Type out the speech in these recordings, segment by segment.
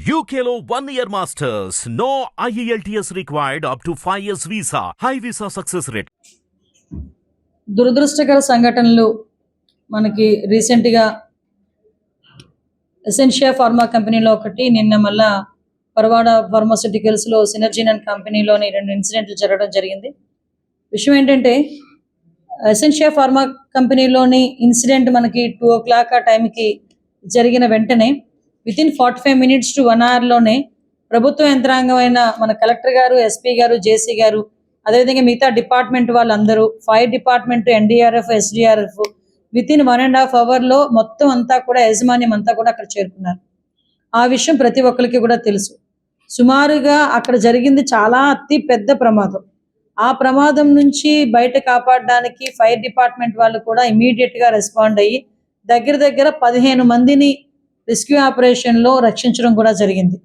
UKLO 1 year masters. No IELTS required up to 5 years visa. High visa success rate. దురదృష్టకర సంఘటనలు మనకి రీసెంట్గా Essentia pharma కంపెనీలో ఒకటి, నిన్న మళ్ళా పరవాడ ఫార్మాస్యూటికల్స్లో సినర్జీన్ అండ్ కంపెనీలోని 2 ఇన్సిడెంట్లు జరగడం జరిగింది. విషయం ఏంటంటే, ఎసెన్షియా ఫార్మా కంపెనీలోని ఇన్సిడెంట్ మనకి 2 o'clock ఆ టైంకి జరిగిన వెంటనే వితిన్ 45 minutes to 1 hour ప్రభుత్వ యంత్రాంగం అయిన మన కలెక్టర్ గారు, ఎస్పీ గారు, జేసీ గారు, అదేవిధంగా మిగతా డిపార్ట్మెంట్ వాళ్ళందరూ, fire department, NDRF, SDRF within 1.5 hour మొత్తం అంతా కూడా యాజమాన్యం అంతా కూడా అక్కడ చేరుకున్నారు. ఆ విషయం ప్రతి ఒక్కరికి కూడా తెలుసు. సుమారుగా అక్కడ జరిగింది చాలా అతి పెద్ద ప్రమాదం. ఆ ప్రమాదం నుంచి బయట కాపాడడానికి ఫైర్ డిపార్ట్మెంట్ వాళ్ళు కూడా ఇమీడియట్గా రెస్పాండ్ అయ్యి దగ్గర 15 మందిని రెస్క్యూ ఆపరేషన్లో రక్షించడం కూడా జరిగింది.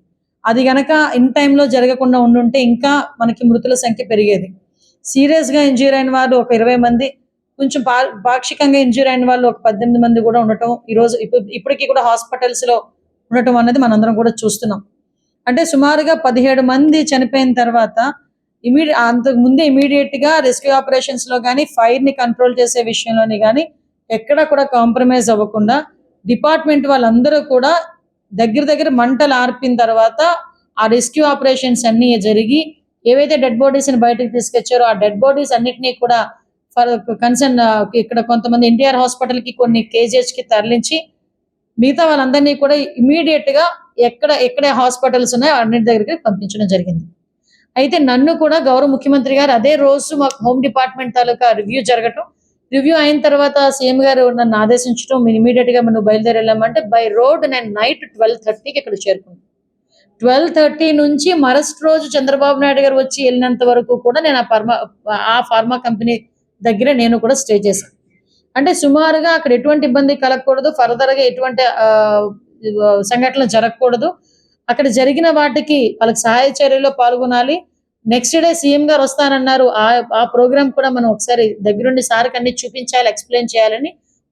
అది గనక ఇన్ టైంలో జరగకుండా ఉండుంటే ఇంకా మనకి మృతుల సంఖ్య పెరిగేది. సీరియస్గా ఇంజ్యూర్ అయిన వాళ్ళు ఒక 20 మంది, కొంచెం పాక్షికంగా ఇంజ్యూర్ అయిన వాళ్ళు ఒక 18 మంది కూడా ఉండటం ఈరోజు ఇప్పటికీ కూడా హాస్పిటల్స్లో ఉండటం అనేది మనందరం కూడా చూస్తున్నాం. అంటే సుమారుగా 17 మంది చనిపోయిన తర్వాత అంతకు ముందే ఇమీడియట్గా రెస్క్యూ ఆపరేషన్స్లో కానీ, ఫైర్ని కంట్రోల్ చేసే విషయంలోని కానీ ఎక్కడ కూడా కాంప్రమైజ్ అవ్వకుండా డిపార్ట్మెంట్ వాళ్ళందరూ కూడా దగ్గర మంటలు ఆర్పిన తర్వాత ఆ రెస్క్యూ ఆపరేషన్స్ అన్నీ జరిగి ఏవైతే డెడ్ బాడీస్ని బయటకు తీసుకొచ్చారో ఆ డెడ్ బాడీస్ అన్నిటినీ కూడా కన్సర్న్ ఇక్కడ కొంతమంది ఎన్టీఆర్ హాస్పిటల్కి, కొన్ని కేజీహెచ్కి తరలించి మిగతా వాళ్ళందరినీ కూడా ఇమీడియట్గా ఎక్కడ హాస్పిటల్స్ ఉన్నాయో అన్నిటి దగ్గరికి పంపించడం జరిగింది. అయితే నన్ను కూడా గౌరవ ముఖ్యమంత్రి గారు అదే రోజు మాకు హోమ్ డిపార్ట్మెంట్ తాలూకా రివ్యూ అయిన తర్వాత సీఎం గారు నన్ను ఆదేశించడం, ఇమీడియట్గా మనం బయలుదేరి వెళ్ళామంటే బై రోడ్ నేను నైట్ 12:30కి ఇక్కడ చేరుకున్నాను. 12:30 నుంచి మరస్ట్ రోజు చంద్రబాబు నాయుడు గారు వచ్చి వెళ్ళినంత వరకు కూడా నేను ఆ ఫార్మా కంపెనీ దగ్గర నేను కూడా స్టే చేశాను. అంటే సుమారుగా అక్కడ ఎటువంటి ఇబ్బంది కలగకూడదు, ఫర్దర్గా ఎటువంటి సంఘటనలు జరగకూడదు. అక్కడ జరిగిన వాటికి వాళ్ళకి సహాయ చర్యలో పాల్గొనాలి. నెక్స్ట్ డే సీఎం గారు వస్తానన్నారు. ఆ ప్రోగ్రామ్ కూడా మనం ఒకసారి దగ్గరుండి సార్కి అన్ని చూపించాలి, ఎక్స్ప్లెయిన్ చేయాలని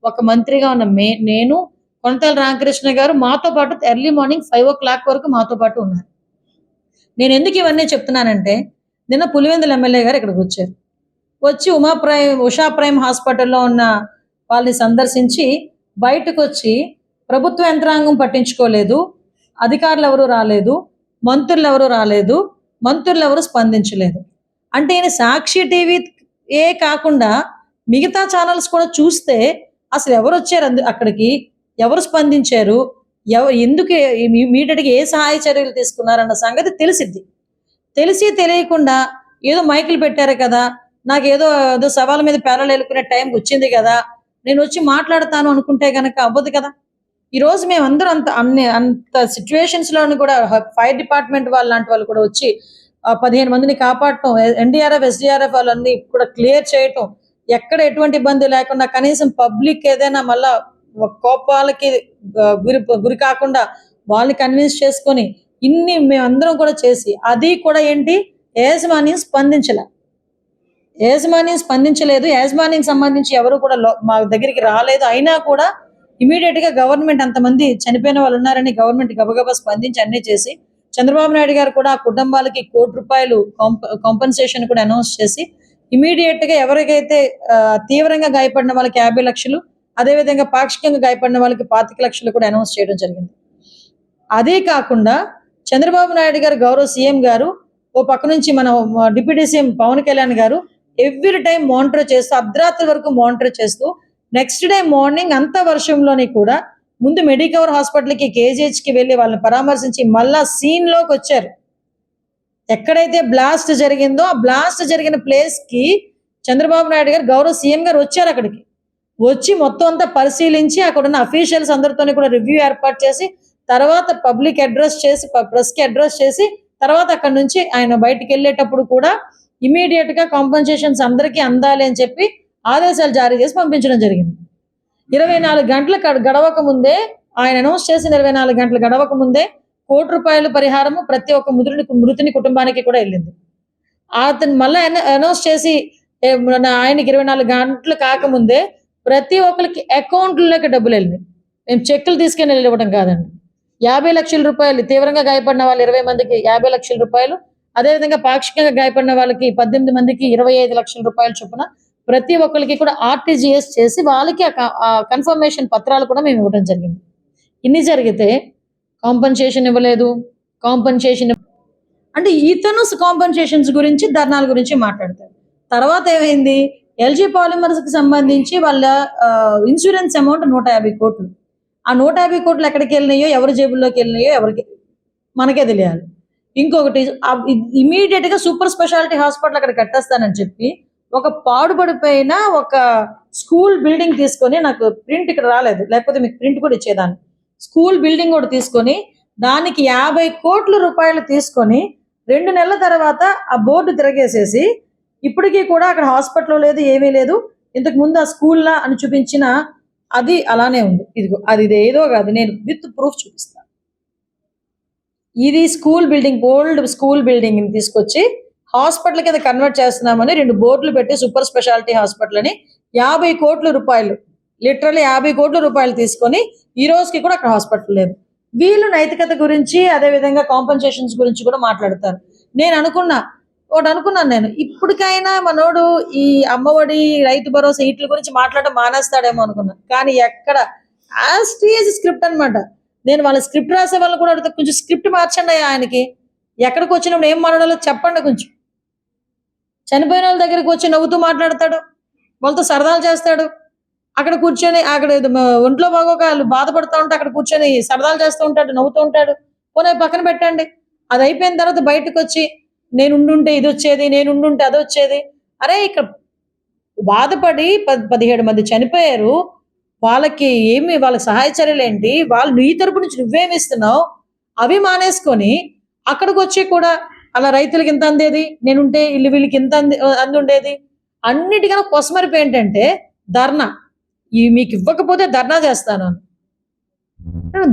ఒక మంత్రిగా ఉన్న నేను, కొనతాల రామకృష్ణ గారు మాతో పాటు ఎర్లీ మార్నింగ్ 5 o'clock వరకు మాతో పాటు ఉన్నారు. నేను ఎందుకు ఇవన్నీ చెప్తున్నానంటే, నిన్న పులివెందుల ఎమ్మెల్యే గారు ఇక్కడికి వచ్చారు. వచ్చి ఉషా ప్రైమ్ హాస్పిటల్లో ఉన్న వాళ్ళని సందర్శించి బయటకు వచ్చి ప్రభుత్వ యంత్రాంగం పట్టించుకోలేదు, అధికారులు ఎవరు రాలేదు, మంత్రులు ఎవరు రాలేదు, మంత్రులు ఎవరు స్పందించలేదు. అంటే ఈయన సాక్షి టీవీ కాకుండా మిగతా ఛానల్స్ కూడా చూస్తే అసలు ఎవరు వచ్చారు అక్కడికి, ఎవరు స్పందించారు, ఎందుకు ఇమీడియట్గా ఏ సహాయ చర్యలు తీసుకున్నారన్న సంగతి తెలియకుండా ఏదో మైకులు పెట్టారు కదా, నాకు ఏదో సవాల్ మీద పేరలు వెళ్ళుకునే టైంకి వచ్చింది కదా, నేను వచ్చి మాట్లాడతాను అనుకుంటే కనుక అవ్వదు కదా. ఈరోజు మేమందరం అంత సిచ్యువేషన్స్లోని కూడా ఫైర్ డిపార్ట్మెంట్ వాళ్ళు లాంటి వాళ్ళు కూడా వచ్చి 15 మందిని కాపాడటం, ఎన్డీఆర్ఎఫ్, ఎస్డీఆర్ఎఫ్ వాళ్ళని కూడా క్లియర్ చేయటం, ఎక్కడ ఎటువంటి ఇబ్బంది లేకుండా కనీసం పబ్లిక్ ఏదైనా మళ్ళా కోపాలకి గురి కాకుండా వాళ్ళని కన్విన్స్ చేసుకొని ఇన్ని మేమందరం కూడా చేసి, అది కూడా ఏంటి, యాజమాన్యం స్పందించలేదు. యాజమాన్యం సంబంధించి ఎవరు కూడా మా దగ్గరికి రాలేదు. అయినా కూడా ఇమీడియట్గా గవర్నమెంట్ అంతమంది చనిపోయిన వాళ్ళు ఉన్నారని గవర్నమెంట్ గబగబా స్పందించి అన్నీ చేసి, చంద్రబాబు నాయుడు గారు కూడా ఆ కుటుంబాలకి ₹1 కోటి కాంపన్సేషన్ కూడా అనౌన్స్ చేసి ఇమీడియట్గా ఎవరికైతే తీవ్రంగా గాయపడిన వాళ్ళకి 50 లక్షలు, అదేవిధంగా పాక్షికంగా గాయపడిన వాళ్ళకి 25 లక్షలు కూడా అనౌన్స్ చేయడం జరిగింది. అదే కాకుండా చంద్రబాబు నాయుడు గారు గౌరవ సీఎం గారు ఓ పక్క నుంచి మన డిప్యూటీ సీఎం పవన్ కళ్యాణ్ గారు ఎవ్రీ టైం మానిటర్ చేస్తూ, అర్ధరాత్రి వరకు మానిటర్ చేస్తూ, నెక్స్ట్ డే మార్నింగ్ అంత వర్షంలోని కూడా ముందు మెడికవర్ హాస్పిటల్కి, కేజీహెచ్కి వెళ్ళి వాళ్ళని పరామర్శించి మళ్ళా సీన్లోకి వచ్చారు. ఎక్కడైతే బ్లాస్ట్ జరిగిందో ఆ బ్లాస్ట్ జరిగిన ప్లేస్కి చంద్రబాబు నాయుడు గారు గౌరవ సీఎం గారు వచ్చారు. అక్కడికి వచ్చి మొత్తం అంతా పరిశీలించి అక్కడ ఉన్న అఫీషియల్స్ అందరితో కూడా రివ్యూ ఏర్పాటు చేసి, తర్వాత పబ్లిక్ అడ్రస్ చేసి, ప్రెస్కి అడ్రస్ చేసి, తర్వాత అక్కడ నుంచి ఆయన బయటికి వెళ్ళేటప్పుడు కూడా ఇమీడియట్గా కాంపన్సేషన్స్ అందరికీ అందాలి అని చెప్పి ఆదేశాలు జారీ చేసి పంపించడం జరిగింది. 24 గంటలు గడవక ముందే, ఆయన అనౌన్స్ చేసిన 24 గంటలు గడవక ముందే ₹1 కోటి పరిహారము ప్రతి ఒక్క మృతుని కుటుంబానికి కూడా వెళ్ళింది. అతను మళ్ళీ అనౌన్స్ చేసి ఆయనకి 24 గంటలు కాకముందే ప్రతి ఒక్కరికి అకౌంట్లోకి డబ్బులు వెళ్ళినాయి. మేము చెక్కులు తీసుకెళ్ళి ఇవ్వడం కాదండి, 50 లక్షల రూపాయలు, తీవ్రంగా గాయపడిన వాళ్ళు 20 మందికి 50 లక్షల రూపాయలు, అదేవిధంగా పాక్షికంగా గాయపడిన వాళ్ళకి 18 మందికి 25 లక్షల రూపాయల చొప్పున ప్రతి ఒక్కరికి కూడా ఆర్టీజీఎస్ చేసి వాళ్ళకి ఆ కన్ఫర్మేషన్ పత్రాలు కూడా మేము ఇవ్వడం జరిగింది. ఇన్ని జరిగితే కాంపన్సేషన్ ఇవ్వలేదు, కాంపన్సేషన్ అంటే ఇతను కాంపన్సేషన్స్ గురించి, ధర్నాల గురించి మాట్లాడతారు. తర్వాత ఏమైంది, ఎల్జీ పాలిమర్స్ కి సంబంధించి వాళ్ళ ఇన్సూరెన్స్ అమౌంట్ 150 కోట్లు. ఆ 150 కోట్లు ఎక్కడికి వెళ్ళినాయో, ఎవరి జేబుల్లోకి వెళ్ళినాయో ఎవరికి మనకే తెలియాలి. ఇంకొకటి, ఇమీడియట్ గా సూపర్ స్పెషాలిటీ హాస్పిటల్ అక్కడ కట్టేస్తానని చెప్పి ఒక పాడుపడిపోయిన ఒక స్కూల్ బిల్డింగ్ తీసుకొని, నాకు ప్రింట్ ఇక్కడ రాలేదు, లేకపోతే మీకు ప్రింట్ కూడా ఇచ్చేదాన్ని, స్కూల్ బిల్డింగ్ కూడా తీసుకొని దానికి 50 కోట్ల రూపాయలు తీసుకొని 2 నెలల తర్వాత ఆ బోర్డు తిరగేసేసి ఇప్పటికీ కూడా అక్కడ హాస్పిటల్ లేదు, ఏమీ లేదు, ఇంతకు ముందు ఆ స్కూల్లా అని చూపించిన అది అలానే ఉంది. ఇదిగో అది ఏదో కాదు, నేను విత్ ప్రూఫ్ చూపిస్తాను. ఇది school building, old school building తీసుకొచ్చి హాస్పిటల్ కింద కన్వర్ట్ చేస్తున్నామని 2 బోర్డులు పెట్టి సూపర్ స్పెషాలిటీ హాస్పిటల్ అని 50 కోట్ల రూపాయలు, లిటరల్లీ 50 కోట్ల రూపాయలు తీసుకొని ఈ రోజుకి కూడా అక్కడ హాస్పిటల్ లేదు. వీళ్ళు నైతికత గురించి, అదే విధంగా కాంపన్సేషన్స్ గురించి కూడా మాట్లాడతారు. నేను అనుకున్నాను నేను, ఇప్పటికైనా మనోడు ఈ అమ్మఒడి, రైతు భరోసా వీటి గురించి మాట్లాడడం మానేస్తాడేమో అనుకున్నాను. కానీ ఎక్కడ, యాజ్ స్క్రిప్ట్ అన్నమాట. నేను వాళ్ళ స్క్రిప్ట్ రాసే వాళ్ళు కూడా అడుగుతా, కొంచెం స్క్రిప్ట్ మార్చండి ఆయనకి, ఎక్కడికి వచ్చినప్పుడు ఏం మాట్లాడాలో చెప్పండి కొంచెం. చనిపోయిన వాళ్ళ దగ్గరికి వచ్చి నవ్వుతూ మాట్లాడతాడు, వాళ్ళతో సరదాలు చేస్తాడు, అక్కడ కూర్చొని అక్కడ ఒంట్లో బాగోక వాళ్ళు బాధపడుతూ ఉంటే అక్కడ కూర్చొని సరదాలు చేస్తూ ఉంటాడు, నవ్వుతూ ఉంటాడు. పోనీ పక్కన పెట్టండి, అది అయిపోయిన తర్వాత బయటకు వచ్చి నేను ఉండుంటే ఇది వచ్చేది, నేను ఉండుంటే అది వచ్చేది. అరే ఇక్కడ బాధపడి 17 మంది చనిపోయారు, వాళ్ళకి సహాయ చర్యలు ఏంటి, వాళ్ళు నీ తరపు నుంచి నువ్వేమి ఇస్తున్నావు, అవి మానేసుకొని అక్కడికి వచ్చి కూడా అలా రైతులకి ఇంత అందేది, నేనుంటే వీళ్ళకి ఇంత అంది ఉండేది. అన్నిటికన్నా కొసమరిపి ఏంటంటే ధర్నా, ఇవి మీకు ఇవ్వకపోతే ధర్నా చేస్తాను.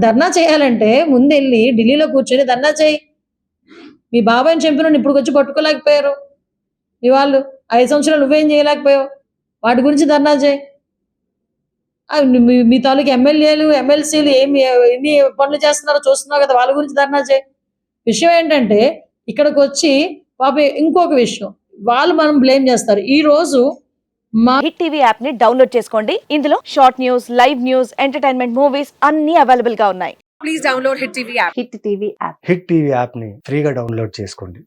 ధర్నా చేయాలంటే ముందు వెళ్ళి ఢిల్లీలో కూర్చొని ధర్నా చేయి. మీ బాబాయ్ని చంపిన ఇప్పుడు వచ్చి పట్టుకోలేకపోయారు మీ వాళ్ళు, 5 సంవత్సరాలు నువ్వేం చేయలేకపోయావు, వాటి గురించి ధర్నా చేయి. మీ తాలూకు ఎమ్మెల్యేలు, ఎమ్మెల్సీలు ఎన్ని పనులు చేస్తున్నారో చూస్తున్నావు కదా, వాళ్ళ గురించి ధర్నా చేయి. విషయం ఏంటంటే ఇక్కడికి వచ్చి పాప ఇంకొక విషయం, వాళ్ళు మనం బ్లేమ్ చేస్తారు. ఈ రోజు మా హిట్ టీవీ యాప్ ని డౌన్లోడ్ చేసుకోండి. ఇందులో short news, live news, entertainment movies అన్ని అవైలబుల్ గా ఉన్నాయి. Please download hit TV app. Hit TV యాప్ని ఫ్రీగా డౌన్లోడ్ చేసుకోండి.